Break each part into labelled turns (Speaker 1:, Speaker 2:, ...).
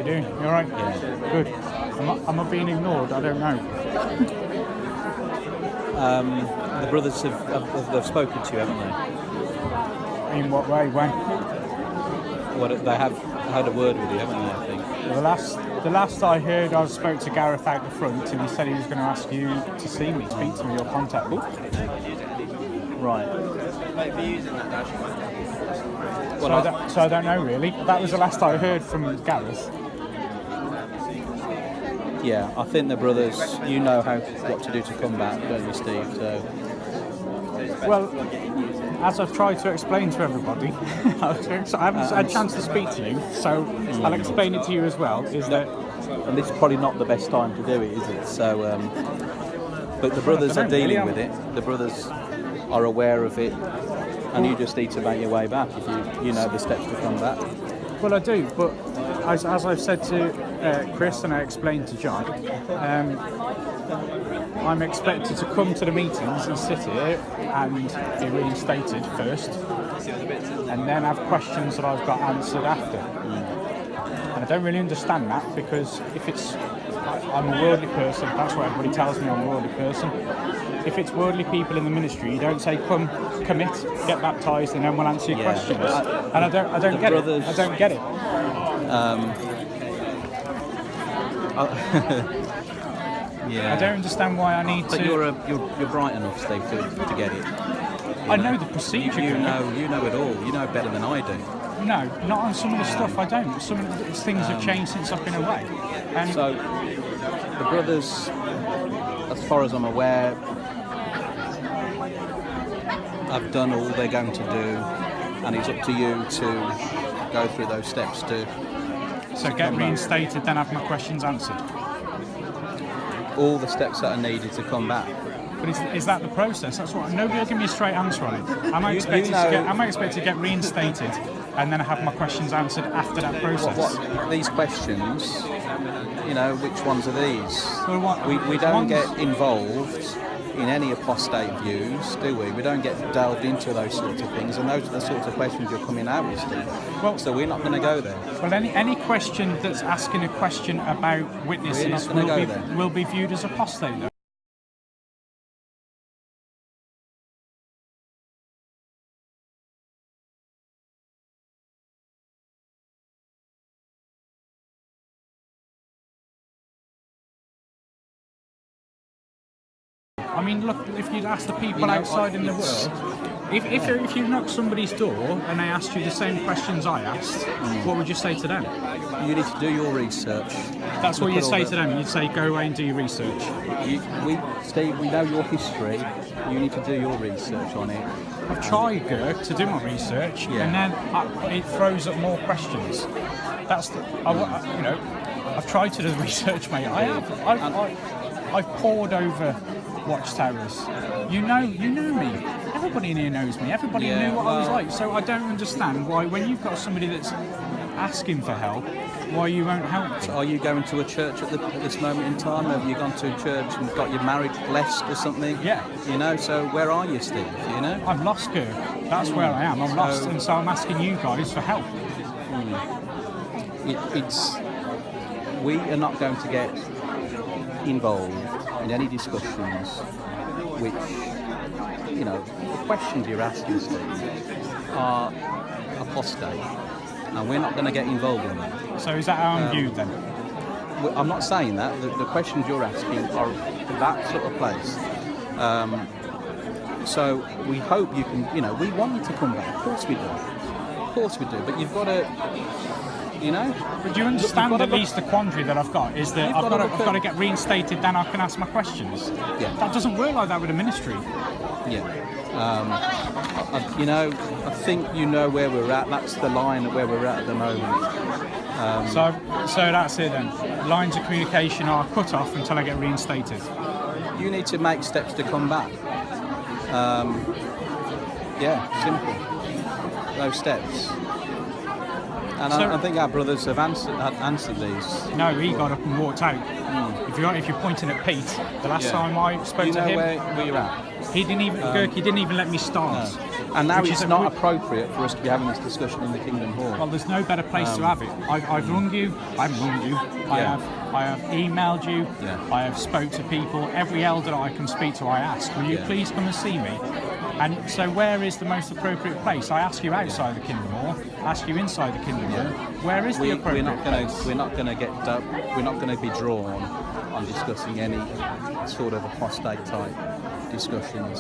Speaker 1: doing? You all right?
Speaker 2: Yeah.
Speaker 1: Good. Am I being ignored? I don't know.
Speaker 2: The brothers have spoken to you, haven't they?
Speaker 1: In what way? When?
Speaker 2: What they have had a word with you, haven't they? I think.
Speaker 1: The last I heard, I spoke to Gareth out the front, and he said he was going to ask you to see me, speak to me, or contact me.
Speaker 2: Right.
Speaker 1: So I don't know really. That was the last I heard from Gareth.
Speaker 2: Yeah, I think the brothers, you know what to do to combat, don't you, Steve? So.
Speaker 1: Well, as I've tried to explain to everybody, I haven't had a chance to speak to you, so I'll explain it to you as well.
Speaker 2: And this is probably not the best time to do it, is it? So, but the brothers are dealing with it. The brothers are aware of it, and you just need to make your way back if you know the steps to combat.
Speaker 1: Well, I do, but as I've said to Chris and I explained to John, I'm expected to come to the meetings and sit here and be reinstated first, and then have questions that I've got answered after. And I don't really understand that, because I'm a worldly person, that's what everybody tells me, I'm a worldly person. If it's worldly people in the ministry, you don't say come, commit, get baptised, and then we'll answer your questions. And I don't get it. I don't get it.
Speaker 2: Yeah.
Speaker 1: I don't understand why I need to.
Speaker 2: But you're bright enough, Steve, to get it.
Speaker 1: I know the procedure.
Speaker 2: You know it all. You know it better than I do.
Speaker 1: No, not on some of the stuff I don't. Some of the things have changed since I've been away. And
Speaker 2: so the brothers, as far as I'm aware, have done all they're going to do, and it's up to you to go through those steps to.
Speaker 1: So get reinstated, then have my questions answered.
Speaker 2: All the steps that are needed to come back.
Speaker 1: But is that the process? That's what. Nobody will give me a straight answer on it. Am I expected to get reinstated and then have my questions answered after that process?
Speaker 2: What these questions? You know, which ones are these?
Speaker 1: Well,
Speaker 2: we don't get involved in any apostate views, do we? We don't get delved into those sorts of things, and those are the sorts of questions you're coming out with, Steve. Well, so we're not going to go there.
Speaker 1: Well, any question that's asking a question about witnesses will be viewed as apostate, though. I mean, look, if you'd ask the people outside in the world, if you knock somebody's door and they asked you the same questions I asked, what would you say to them?
Speaker 2: You need to do your research.
Speaker 1: That's what you'd say to them. You'd say, go away and do your research.
Speaker 2: Steve, we know your history. You need to do your research on it.
Speaker 1: I've tried, Gert, to do my research, and then it throws up more questions. That's I've tried to do the research, mate. I've pored over Watchtowers. You know me. Everybody in here knows me. Everybody knew what I was like. So I don't understand why, when you've got somebody that's asking for help, why you won't help.
Speaker 2: So are you going to a church at this moment in time? Have you gone to a church and got your marriage blessed or something?
Speaker 1: Yeah.
Speaker 2: You know, so where are you, Steve? You know?
Speaker 1: I'm lost, Gert. That's where I am. I'm lost, and so I'm asking you guys for help.
Speaker 2: We are not going to get involved in any discussions which, you know, the questions you're asking, Steve, are apostate, and we're not going to get involved in that.
Speaker 1: So is that how I'm viewed then?
Speaker 2: I'm not saying that. The questions you're asking are that sort of place. So we hope you can, you know, we want you to come back. Of course we do. Of course we do. But you've got to... You know?
Speaker 1: But do you understand at least the quandary that I've got is that I've got to get reinstated, then I can ask my questions.
Speaker 2: Yeah.
Speaker 1: That doesn't work like that with a ministry.
Speaker 2: Yeah. I think you know where we're at. That's the line of where we're at the moment.
Speaker 1: So that's it then. Lines of communication are cut off until I get reinstated.
Speaker 2: You need to make steps to come back. Simple. Those steps. And
Speaker 1: So-
Speaker 2: I think our brothers have answered these.
Speaker 1: No, he got up and walked out. If you're pointing at Pete, the last
Speaker 2: Yeah.
Speaker 1: time I spoke
Speaker 2: You
Speaker 1: to
Speaker 2: know
Speaker 1: him,
Speaker 2: where you're at.
Speaker 1: he didn't even Girk, he didn't even let me start.
Speaker 2: And now
Speaker 1: Which
Speaker 2: it's
Speaker 1: is
Speaker 2: not appropriate for us to be having this discussion in the Kingdom Hall.
Speaker 1: Well, there's no better place to have it. I've rung you. I haven't rung you.
Speaker 2: Yeah.
Speaker 1: I have emailed you.
Speaker 2: Yeah.
Speaker 1: I have spoke to people. Every elder that I can speak to, I ask, will you
Speaker 2: Yeah.
Speaker 1: please come and see me? And so where is the most appropriate place? I ask you outside the Kingdom Hall. I ask you inside the Kingdom Hall. Where is the appropriate place?
Speaker 2: We're not going to be drawn on discussing any sort of apostate type discussions.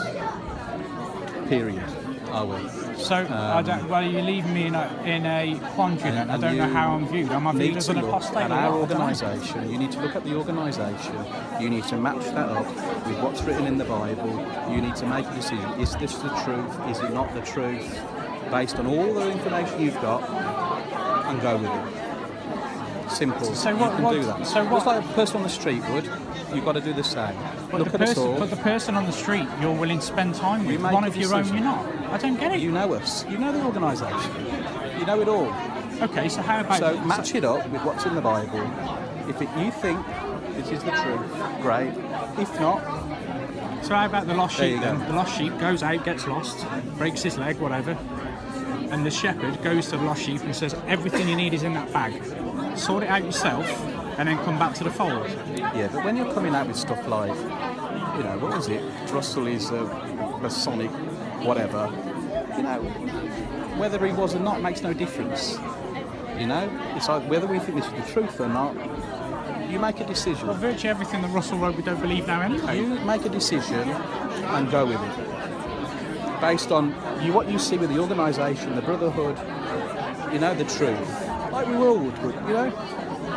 Speaker 2: Period. Are we?
Speaker 1: So I don't. Well, you're leaving me in a quandary. Then I don't know how I'm viewed. Am I viewed
Speaker 2: Need
Speaker 1: as
Speaker 2: to
Speaker 1: an
Speaker 2: look
Speaker 1: apostate?
Speaker 2: at
Speaker 1: or
Speaker 2: our
Speaker 1: what? I don't know.
Speaker 2: organisation. You need to look at the organisation. You need to match that up with what's written in the Bible. You need to make a decision. Is this the truth? Is it not the truth? Based on all the information you've got, and go with it. Simple.
Speaker 1: So
Speaker 2: you
Speaker 1: what-
Speaker 2: can
Speaker 1: what-
Speaker 2: do that.
Speaker 1: so what-
Speaker 2: Just like a person on the street would, you've got to do the same.
Speaker 1: But
Speaker 2: Look
Speaker 1: the
Speaker 2: at us
Speaker 1: person,
Speaker 2: all.
Speaker 1: but the person on the street you're willing to spend time with,
Speaker 2: make
Speaker 1: one
Speaker 2: a
Speaker 1: of your own,
Speaker 2: decision.
Speaker 1: you're not. I don't get it.
Speaker 2: You know us. You know the organisation. You know it all.
Speaker 1: Okay, so how about
Speaker 2: So match it up with what's in the Bible. You think this is the truth, great. If not,
Speaker 1: So how about the lost
Speaker 2: There
Speaker 1: sheep
Speaker 2: you
Speaker 1: then?
Speaker 2: go.
Speaker 1: The lost sheep goes out, gets lost, breaks his leg, whatever, and the shepherd goes to the lost sheep and says, everything you need is in that bag. Sort it out yourself, and then come back to the fold.
Speaker 2: yeah. But when you're coming out with stuff like, what was it? Russell is a Masonic, whatever. Whether he was or not makes no difference. It's like whether we think this is the truth or not. You make a decision.
Speaker 1: Well, virtually everything that Russell wrote we don't believe now anyway.
Speaker 2: You make a decision and go with it. Based on what you see with the organisation, the brotherhood, the truth. Like we all would,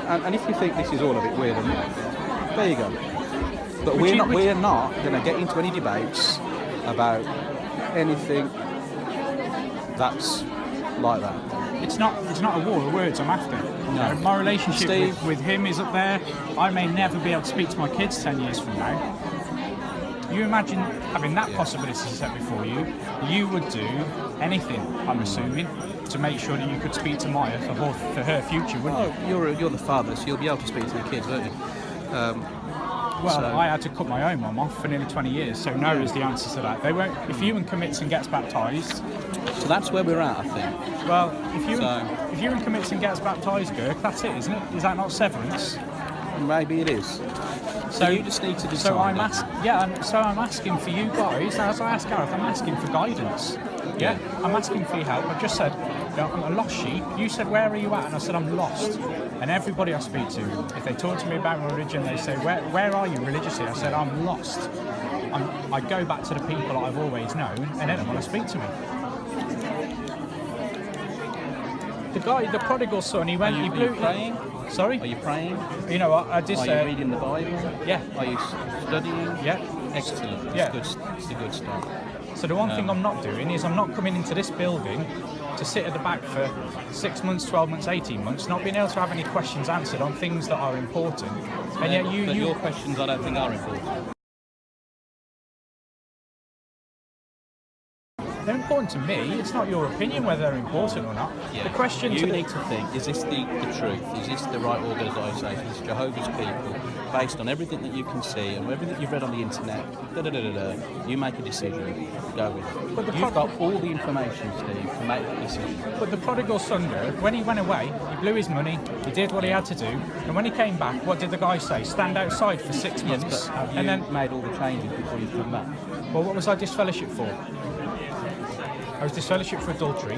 Speaker 2: And if you think this is all a bit weird, there you go. But we're not going to get into any debates about anything that's like that.
Speaker 1: It's not a war of words I'm after.
Speaker 2: No.
Speaker 1: My relationship
Speaker 2: Steve.
Speaker 1: with him is up there. I may never be able to speak to my kids 10 years from now. You imagine having that possibility set before you, you would do anything, I'm assuming, to make sure that you could speak to Maya for her future, wouldn't you?
Speaker 2: You're the father, so you'll be able to speak to the kids, won't you?
Speaker 1: Well,
Speaker 2: so-
Speaker 1: I had to cut my own mum off for nearly 20 years, so no is the answer to that. They won't. If Ewan commits and gets baptised,
Speaker 2: So that's where we're at, I think.
Speaker 1: well, if
Speaker 2: So-
Speaker 1: Ewan commits and gets baptised, Girk, that's it, isn't it? Is that not severance?
Speaker 2: Maybe it is. So you just need to decide.
Speaker 1: So I'm asking for you guys, as I asked Gareth, I'm asking for guidance. Yeah, I'm asking for your help. I just said, I'm a lost sheep. You said, where are you at? And I said, I'm lost. And everybody I speak to, if they talk to me about my religion, they say, where are you religiously? I said, I'm lost. I go back to the people that I've always known, and they don't want to speak to me. The guy, the prodigal son, he went,
Speaker 2: Are you
Speaker 1: he blew.
Speaker 2: praying?
Speaker 1: Sorry?
Speaker 2: Are you praying?
Speaker 1: You know what? I did
Speaker 2: Are
Speaker 1: say.
Speaker 2: you reading the Bible?
Speaker 1: Yeah.
Speaker 2: Are you studying?
Speaker 1: Yeah.
Speaker 2: Excellent.
Speaker 1: Yeah.
Speaker 2: It's a good start.
Speaker 1: So the one thing I'm not doing is I'm not coming into this building to sit at the back for 6 months, 12 months, 18 months, not being able to have any questions answered on things that are important. And yet
Speaker 2: Your questions I don't think are important.
Speaker 1: they're important to me. It's not your opinion whether they're important or not.
Speaker 2: Yeah.
Speaker 1: The question
Speaker 2: you
Speaker 1: to the,
Speaker 2: need to think, is this the truth? Is this the right organisation? Is Jehovah's people? Based on everything that you can see and everything you've read on the internet, you make a decision, go with it.
Speaker 1: But
Speaker 2: You've got all the information, Steve, to make that decision.
Speaker 1: But the prodigal son, when he went away, he blew his money, he did what he had to do, and when he came back, what did the guy say? Stand outside for 6 months,
Speaker 2: Yes, but have you
Speaker 1: and then,
Speaker 2: made all the changes before you come back?
Speaker 1: well, what was I disfellowship for? I was disfellowship for adultery.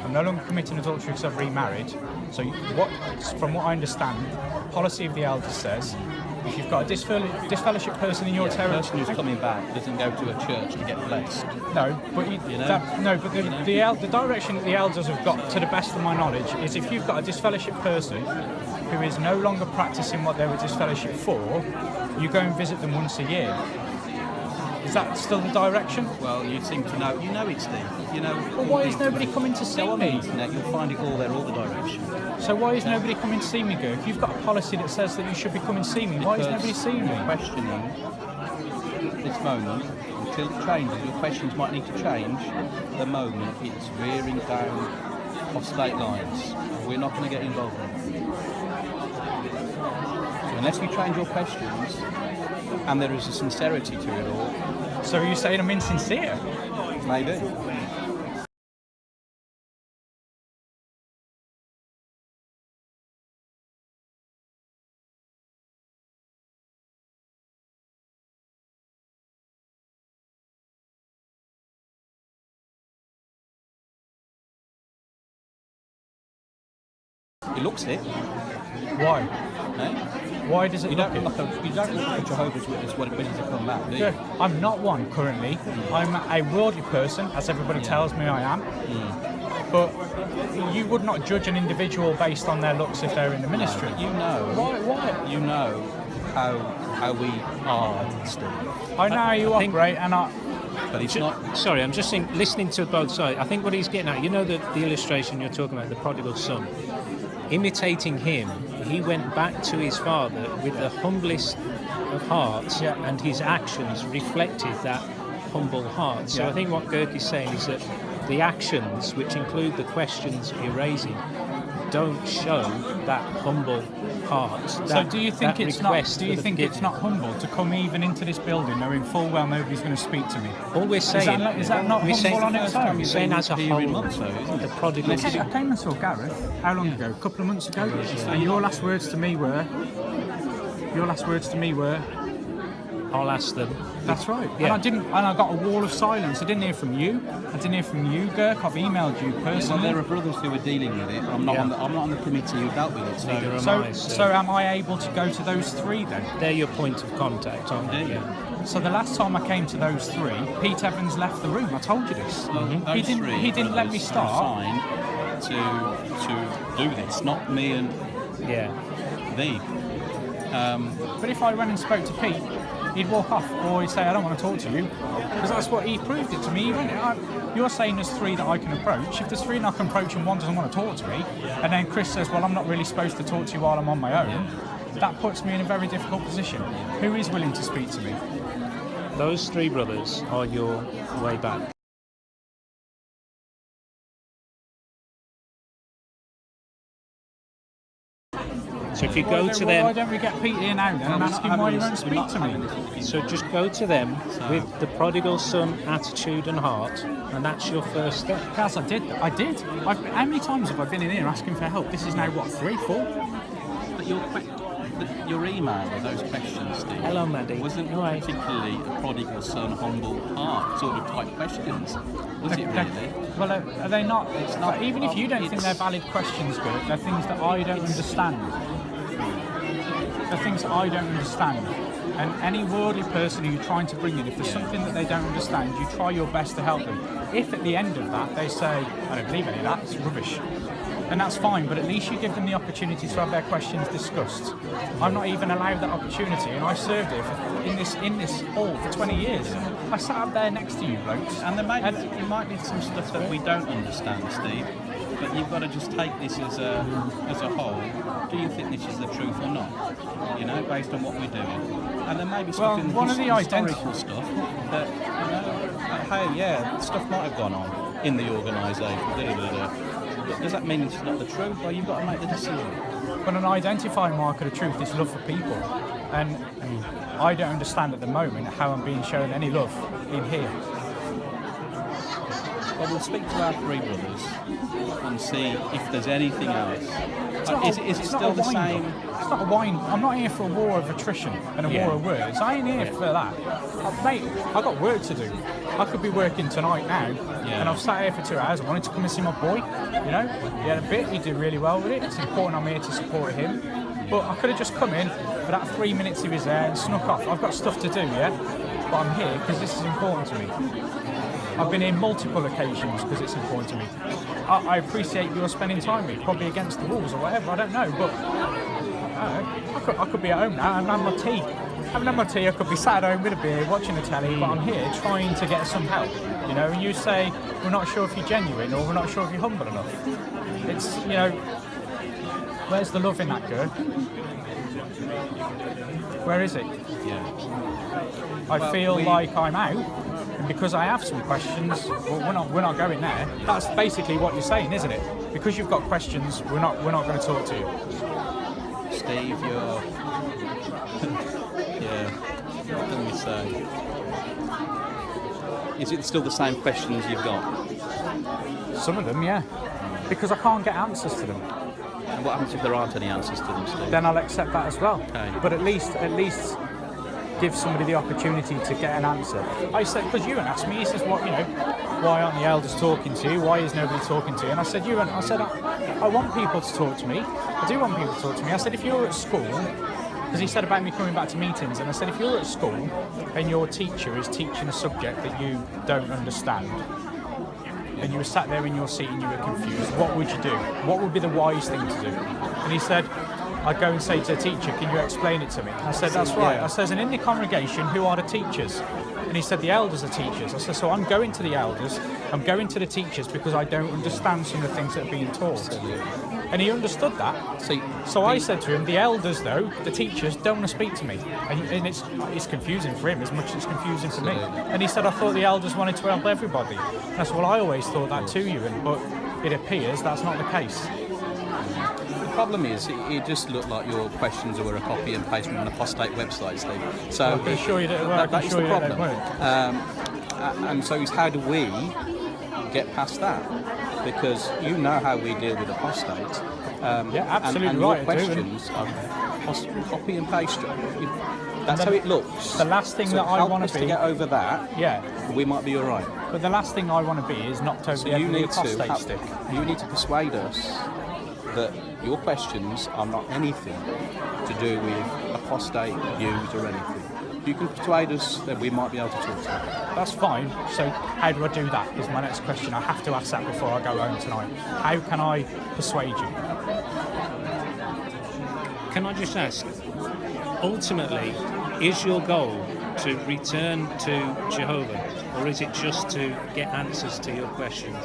Speaker 1: I'm no longer committing adultery because I've remarried. So from what I understand, the policy of the elders says, if you've got a disfellowship person in your
Speaker 2: The
Speaker 1: territory,
Speaker 2: person who's coming back doesn't go to a church to get blessed.
Speaker 1: no, but the direction that the elders have got, to the best of my knowledge, is if you've got a disfellowship person who is no longer practicing what they were disfellowship for, you go and visit them once a year. Is that still the direction?
Speaker 2: Well, you seem to know. You know it, Steve. You know.
Speaker 1: Well, why is nobody coming to see
Speaker 2: Go on the
Speaker 1: me?
Speaker 2: internet, you'll find it all there, all the direction.
Speaker 1: So why is nobody coming to see me, Girk? You've got a policy that says that you should be coming to see me. Why is nobody seeing me?
Speaker 2: Questioning this moment until it changes. Your questions might need to change. At the moment, it's rearing down of state lines. We're not going to get involved in it. So unless you change your questions and there is a sincerity to it all,
Speaker 1: So are you saying I'm insincere?
Speaker 2: maybe. It looks it.
Speaker 1: Why?
Speaker 2: Eh?
Speaker 1: Why does it
Speaker 2: You
Speaker 1: look
Speaker 2: don't
Speaker 1: it?
Speaker 2: look like a Jehovah's Witness when ready to come back, do you?
Speaker 1: Good. I'm not one currently. I'm a worldly person, as everybody tells me I am. But you would not judge an individual based on their looks if they're in the ministry.
Speaker 2: You know.
Speaker 1: Why?
Speaker 2: You know how we are, Steve.
Speaker 1: I know how you
Speaker 3: I think-
Speaker 1: operate, and
Speaker 2: But it's not.
Speaker 3: Sorry, I'm just listening to both sides. I think what he's getting at, you know, the illustration you're talking about, the prodigal son, imitating him, he went back to his father with the humblest of hearts,
Speaker 1: Yeah.
Speaker 3: and his actions reflected that humble heart. So
Speaker 1: Yeah.
Speaker 3: I think what Girk is saying is that the actions, which include the questions you're raising, don't show that humble heart.
Speaker 1: So
Speaker 3: that-
Speaker 1: do you think
Speaker 3: that
Speaker 1: it's not?
Speaker 3: request
Speaker 1: Do you
Speaker 3: for
Speaker 1: think it's
Speaker 3: forgiveness.
Speaker 1: not humble to come even into this building knowing full well nobody's going to speak to me?
Speaker 3: All we're saying
Speaker 1: Is that not
Speaker 3: we're
Speaker 1: humble
Speaker 3: saying,
Speaker 1: on its own?
Speaker 3: we're saying as a
Speaker 2: Here
Speaker 3: whole,
Speaker 2: in months, though, isn't
Speaker 3: the
Speaker 2: it?
Speaker 3: prodigal
Speaker 1: I came and saw Gareth. How long ago? A couple of months ago. And your last words to me were.
Speaker 3: I'll ask them.
Speaker 1: That's right.
Speaker 3: Yeah.
Speaker 1: And I got a wall of silence. I didn't hear from you. I didn't hear from you, Girk. I've emailed you
Speaker 2: Well,
Speaker 1: personally.
Speaker 2: there are brothers who are dealing with it. I'm not.
Speaker 3: Yeah.
Speaker 2: I'm not on the committee who dealt with it.
Speaker 3: Neither
Speaker 2: So
Speaker 3: am I.
Speaker 1: So am I able to go to those three then?
Speaker 3: They're your point of contact, aren't they?
Speaker 2: Yeah.
Speaker 1: So the last time I came to those three, Pete Evans left the room. I told you this.
Speaker 2: those
Speaker 1: He didn't.
Speaker 2: three
Speaker 1: He didn't let me
Speaker 2: brothers
Speaker 1: start.
Speaker 2: signed to do this, not me and
Speaker 3: Yeah.
Speaker 2: thee.
Speaker 1: But if I ran and spoke to Pete, he'd walk off, or he'd say, "I don't want to talk to you," because that's what he proved it to me. He went, "You're saying there's three that I can approach. If there's three that I can approach and one doesn't want to talk to me, and then Chris says, well, I'm not really supposed to talk to you while I'm on my own," that puts me in a very difficult position. Who is willing to speak to me?
Speaker 3: Those three brothers are your way back. So if you go to
Speaker 1: Why
Speaker 3: them,
Speaker 1: don't we get Pete here now then and ask him why he won't speak to me?
Speaker 3: so just go to them with the prodigal son attitude and heart, and that's your first step.
Speaker 1: Kaz, I did. How many times have I been in here asking for help? This is now, what, 3, 4?
Speaker 2: But your email with those questions, Steve,
Speaker 3: Hello, Maddie.
Speaker 2: wasn't
Speaker 3: You all right?
Speaker 2: particularly a prodigal son, humble heart sort of type questions, was it really?
Speaker 1: Well, are they not?
Speaker 2: It's not-
Speaker 1: Even if you don't think
Speaker 2: it's-
Speaker 1: they're valid questions, Bert, they're things that I don't understand. They're things that I don't understand. And any worldly person who you're trying to bring in, if there's something that they don't understand, you try your best to help them. If at the end of that they say, I don't believe any of that, it's rubbish, then that's fine, but at least you give them the opportunity to have their questions discussed. I'm not even allowed that opportunity, and I served it in this hall for 20 years. I sat up there next to you blokes.
Speaker 2: And there might be some stuff that we don't understand, Steve. But you've got to just take this as a whole. Do you think this is the truth or not? You know, based on what we're doing. And there may be stuff in the
Speaker 1: one of the
Speaker 2: historical stuff that, you know, hey, yeah, stuff might have gone on in the organisation. But does that mean it's not the truth? Well, you've got to make the decision.
Speaker 1: But an identifying marker of truth is love for people. And I don't understand at the moment how I'm being shown any love in here.
Speaker 2: Well, we'll speak to our three brothers and see if there's anything else. Is it
Speaker 1: It's not
Speaker 2: still
Speaker 1: a
Speaker 2: the
Speaker 1: wind up.
Speaker 2: same?
Speaker 1: It's not a wind. I'm not here for a war of attrition and a
Speaker 3: Yeah.
Speaker 1: war of words. I ain't here for that. Mate, I've got work to do. I could be working tonight now, and I've sat here for 2 hours. I wanted to come and see my boy. You know, he had a bit. He did really well with it. It's important I'm here to support him. But I could have just come in for that 3 minutes he was there and snuck off. I've got stuff to do, yeah? But I'm here because this is important to me. I've been here multiple occasions because it's important to me. I appreciate your spending time with me, probably against the walls or whatever, I don't know, but I could be at home now and have my tea. Having had my tea, I could be sat at home with a beer, watching the telly, but I'm here trying to get some help. You know, and you say, we're not sure if you're genuine or we're not sure if you're humble enough. It's, you know, where's the love in that, girl? Where is it?
Speaker 2: Yeah.
Speaker 1: I feel like I'm out. And because I have some questions, well, we're not going there. That's basically what you're saying, isn't it? Because you've got questions, we're not going to talk to you.
Speaker 2: Steve, you're... yeah, what can we say? Is it still the same questions you've got?
Speaker 1: Some of them, yeah. Because I can't get answers to them.
Speaker 2: And what happens if there aren't any answers to them, Steve?
Speaker 1: Then I'll accept that as well.
Speaker 2: Okay.
Speaker 1: But at least give somebody the opportunity to get an answer. I said, because Ewan asked me, he says, "What, why aren't the elders talking to you? Why is nobody talking to you?" And I said, "Ewan, I want people to talk to me. I do want people to talk to me." I said, "If you're at school," because he said about me coming back to meetings, and I said, "If you're at school and your teacher is teaching a subject that you don't understand, and you were sat there in your seat and you were confused, what would you do? What would be the wise thing to do?" And he said, "I'd go and say to the teacher, 'Can you explain it to me?'" I said, "That's right." I says, "And in the congregation, who are the teachers?" And he said, "The elders are teachers." I said, "So I'm going to the elders, I'm going to the teachers because I don't understand some of the things that are being taught." And he understood that. So I said to him, "The elders, though, the teachers, don't want to speak to me." And it's confusing for him as much as it's confusing for me. And he said, "I thought the elders wanted to help everybody." And I said, "Well, I always thought that too, Ewan, but it appears that's not the case."
Speaker 2: The problem is, it just looked like your questions were a copy and paste from an apostate website, Steve. So
Speaker 1: I can assure you that
Speaker 2: is the problem.
Speaker 1: won't.
Speaker 2: And so it's how do we get past that? Because you know how we deal with apostate.
Speaker 1: Yeah, absolutely
Speaker 2: and
Speaker 1: right.
Speaker 2: your questions are copy and paste. That's how it looks.
Speaker 1: The last thing
Speaker 2: so
Speaker 1: that I
Speaker 2: help
Speaker 1: want
Speaker 2: us
Speaker 1: to
Speaker 2: to
Speaker 1: be,
Speaker 2: get over that.
Speaker 1: yeah,
Speaker 2: We might be all right.
Speaker 1: but the last thing I want to be is knocked over
Speaker 2: So
Speaker 1: the head
Speaker 2: you
Speaker 1: with the
Speaker 2: need
Speaker 1: apostate stick.
Speaker 2: you need to persuade us that your questions are not anything to do with apostate views or anything. You can persuade us that we might be able to talk to you.
Speaker 1: That's fine. So how do I do that is my next question. I have to ask that before I go home tonight. How can I persuade you?
Speaker 3: Can I just ask, ultimately, is your goal to return to Jehovah, or is it just to get answers to your questions?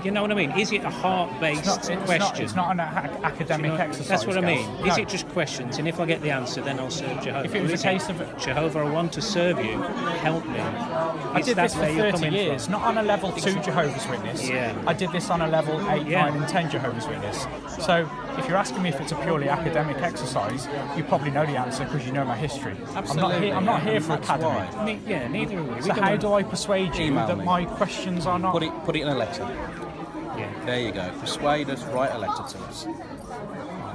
Speaker 3: You know what I mean? Is it a heart-based question?
Speaker 1: It's not an academic exercise.
Speaker 3: That's what I mean.
Speaker 1: Gav.
Speaker 3: Is
Speaker 1: No.
Speaker 3: it just questions? And if I get the answer, then I'll serve Jehovah.
Speaker 1: If it was
Speaker 3: Or
Speaker 1: a
Speaker 3: is
Speaker 1: case of
Speaker 3: Jehovah, I want to serve you. Help me.
Speaker 1: I did this for
Speaker 3: where you're
Speaker 1: 30
Speaker 3: coming
Speaker 1: years,
Speaker 3: from?
Speaker 1: not on a level 2 Jehovah's Witness.
Speaker 3: Yeah.
Speaker 1: I did this on a level 8,
Speaker 3: Yeah.
Speaker 1: 9 and 10 Jehovah's Witness. So if you're asking me if it's a purely academic exercise, you probably know the answer because you know my history.
Speaker 2: Absolutely.
Speaker 1: I'm not here for
Speaker 2: That's
Speaker 1: academy.
Speaker 2: why.
Speaker 3: Neither are we.
Speaker 1: So how do I persuade you
Speaker 2: Email
Speaker 1: that
Speaker 2: me.
Speaker 1: my questions are not...
Speaker 2: Put it in a letter.
Speaker 3: Yeah.
Speaker 2: There you go. Persuade us. Write a letter to us.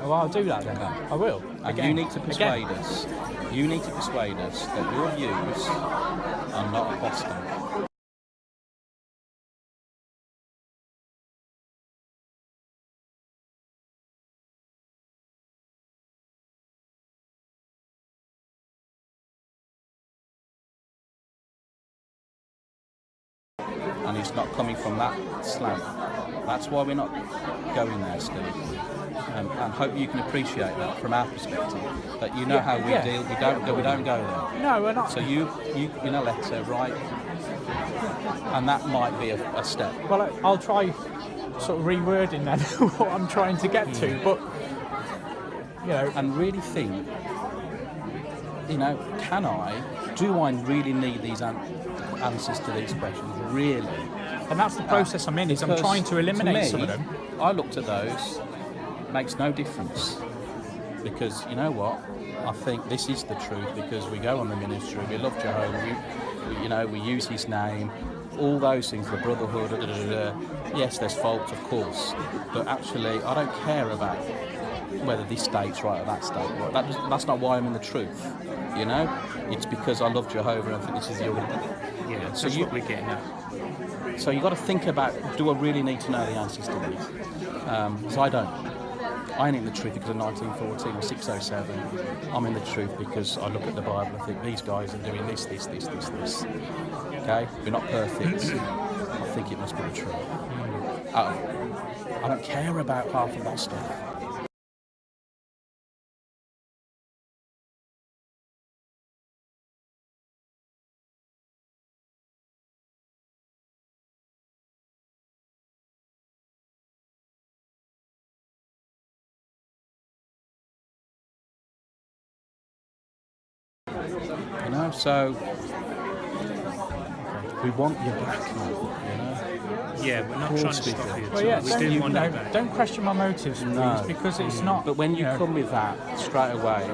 Speaker 1: Well, I'll do that then. I will.
Speaker 2: And you need to persuade us. You need to persuade us that your views are not apostate. And it's not coming from that slant. That's why we're not going there, Steve. And hope you can appreciate that from our perspective. That you know how we deal. We don't go there.
Speaker 1: No, we're not.
Speaker 2: So you in a letter, write, and that might be a step.
Speaker 1: Well, I'll try sort of rewording then what I'm trying to get to, but
Speaker 2: And really think, do I really need these answers to these questions? Really?
Speaker 1: and that's the process I'm in. Is I'm
Speaker 2: Because
Speaker 1: trying to eliminate
Speaker 2: to me,
Speaker 1: some of them.
Speaker 2: I looked at those, makes no difference. Because you know what? I think this is the truth because we go on the ministry, we love Jehovah, we use his name, all those things, the brotherhood, yes, there's faults, of course, but actually I don't care about whether this state's right or that state right. That's not why I'm in the truth, It's because I love Jehovah and I think this is the
Speaker 3: Yeah,
Speaker 2: So
Speaker 3: that's
Speaker 2: you-
Speaker 3: what we're getting at.
Speaker 2: So you've got to think about, do I really need to know the answers to these? Because I don't. I ain't in the truth because of 1914 or 607. I'm in the truth because I look at the Bible and think these guys are doing this. Okay? We're not perfect. I think it must be the truth. I don't care about half of that stuff. So We want you back, man. You know?
Speaker 3: Yeah, we're not trying to stop you.
Speaker 1: Well, yeah,
Speaker 3: we
Speaker 1: don't,
Speaker 3: do
Speaker 1: you
Speaker 3: want
Speaker 1: know,
Speaker 3: you back.
Speaker 1: don't question my motives, please,
Speaker 2: No.
Speaker 1: because it's not.
Speaker 2: But when you
Speaker 1: know,
Speaker 2: come with that straight away,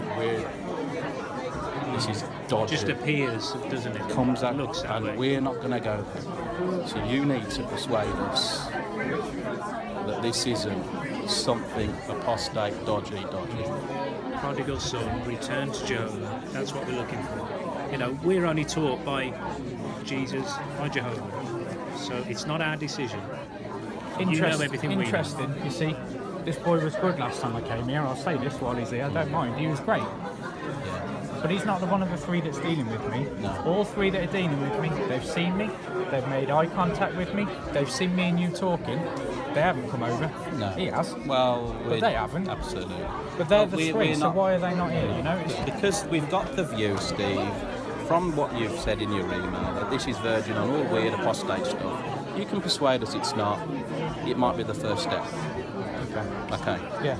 Speaker 2: this is dodgy.
Speaker 3: Just appears, doesn't it?
Speaker 2: Comes out,
Speaker 3: Looks that
Speaker 2: and
Speaker 3: way.
Speaker 2: we're not going to go there. So you need to persuade us that this isn't something apostate, dodgy.
Speaker 3: Prodigal son, return to Jehovah. That's what we're looking for. You know, we're only taught by Jesus, by Jehovah. So it's not our decision. You know everything we know.
Speaker 1: Interesting. You see, this boy was good last time I came here. I'll say this while he's here. I don't mind. He was great. But he's not the one of the three that's dealing with me.
Speaker 2: No.
Speaker 1: All three that are dealing with me, they've seen me, they've made eye contact with me, they've seen me and you talking. They haven't come over.
Speaker 2: No.
Speaker 1: He has.
Speaker 2: Well,
Speaker 1: But they haven't.
Speaker 2: Absolutely.
Speaker 1: But they're
Speaker 2: Well,
Speaker 1: the
Speaker 2: we're
Speaker 1: three, so
Speaker 2: not-
Speaker 1: why are they not here? You know, it's,
Speaker 2: Because we've got the view, Steve, from what you've said in your email, that this is virgin on all weird apostate stuff. You can persuade us it's not. It might be the first step. Okay.
Speaker 1: yeah.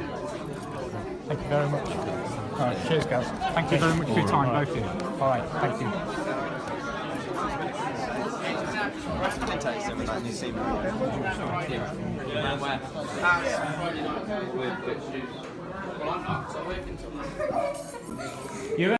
Speaker 1: Thank you very much. All right, cheers, guys. Thank you very much for your time, both of you. All right, thank you. You